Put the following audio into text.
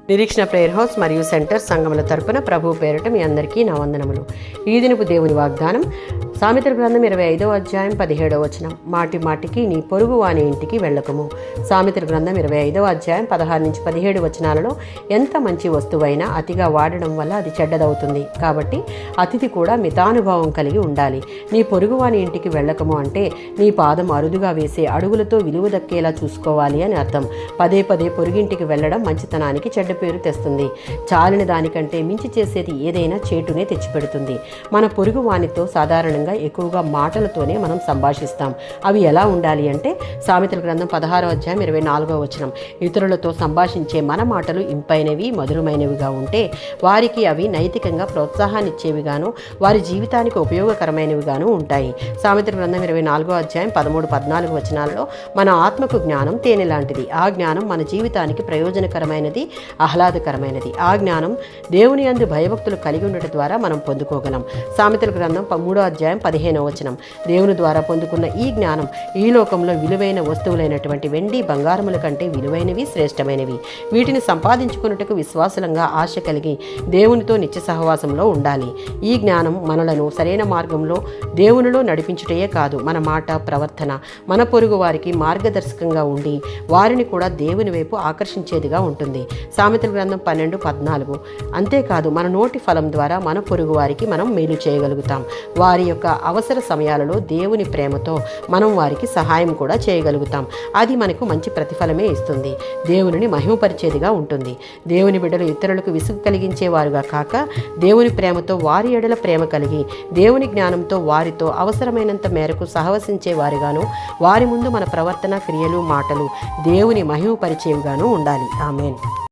నిరీక్షణ prayer house మరియు centre సంఘముల తరపున ప్రభు పేరిట మీ అందరికీ నా వందనములు. ఈ దినపు దేవుని వాగ్దానం సామెతల గ్రంథం 25వ అధ్యాయం 17వ వచనం. మాటి మాటికి నీ పొరుగు వాని ఇంటికి వెళ్ళకము. సామెతల గ్రంథం 25వ అధ్యాయం 16-17 వచనాలలో ఎంత మంచి వస్తువైనా అతిగా వాడడం వల్ల అది చెడ్డదవుతుంది. కాబట్టి అతిథి కూడా మితానుభావం కలిగి ఉండాలి. నీ పొరుగు వాని ఇంటికి వెళ్ళకము అంటే నీ పాదం అరుదుగా వేసే అడుగులతో విలువ దక్కేలా చూసుకోవాలి అని అర్థం. పదే పదే పొరుగింటికి వెళ్ళడం మంచితనానికి చెడ్డ పేరు తెస్తుంది. చాలిన దానికంటే మించి చేసేది ఏదైనా చేటునే తెచ్చిపెడుతుంది. మన పొరుగు వానితో సాధారణంగా ఎక్కువగా మాటలతోనే మనం సంభాషిస్తాం. అవి ఎలా ఉండాలి అంటే సామెతల గ్రంథం 16వ అధ్యాయం 24వ వచనం. ఇతరులతో సంభాషించే మన మాటలు ఇంపైనవి మధురమైనవిగా ఉంటే వారికి అవి నైతికంగా ప్రోత్సాహాన్నిచ్చేవిగాను వారి జీవితానికి ఉపయోగకరమైనవిగాను ఉంటాయి. సామెతల గ్రంథం 24వ అధ్యాయం 13-14 వచనాలలో మన ఆత్మకు జ్ఞానం తేనె లాంటిది. ఆ జ్ఞానం మన జీవితానికి ప్రయోజనకరమైనది, ఆహ్లాదకరమైనది. ఆ జ్ఞానం దేవుని యందు భయభక్తులు కలిగి ఉండటం ద్వారా మనం పొందుకోగలం. సామెతల గ్రంథం 3వ అధ్యాయం 15వ వచనం. దేవుని ద్వారా పొందుకున్న ఈ జ్ఞానం ఈ లోకంలో విలువైన వస్తువులైనటువంటి వెండి బంగారముల కంటే విలువైనవి, శ్రేష్టమైనవి. వీటిని సంపాదించుకున్నట్టుకు విశ్వాసంగా ఆశ కలిగి దేవునితో నిత్య సహవాసంలో ఉండాలి. ఈ జ్ఞానం మనలను సరైన మార్గంలో దేవునిలో నడిపించుటయే కాదు, మన మాట, ప్రవర్తన మన పొరుగు వారికి మార్గదర్శకంగా ఉండి వారిని కూడా దేవుని వైపు ఆకర్షించేదిగా ఉంటుంది. సామెతల గ్రంథం 12-14. అంతేకాదు మన నోటి ఫలం ద్వారా మన పొరుగు వారికి మనం మేలు చేయగలుగుతాం. వారి యొక్క అవసర సమయాలలో దేవుని ప్రేమతో మనం వారికి సహాయం కూడా చేయగలుగుతాం. అది మనకు మంచి ప్రతిఫలమే ఇస్తుంది, దేవునిని మహిమపరిచేదిగా ఉంటుంది. దేవుని బిడ్డలు ఇతరులకు విసుగు కలిగించేవారుగా కాక దేవుని ప్రేమతో వారి ఎడల ప్రేమ కలిగి దేవుని జ్ఞానంతో వారితో అవసరమైనంత మేరకు సహవసించేవారుగాను వారి ముందు మన ప్రవర్తన, క్రియలు, మాటలు దేవుని మహిమపరిచేవిగాను ఉండాలి. ఆమేన్.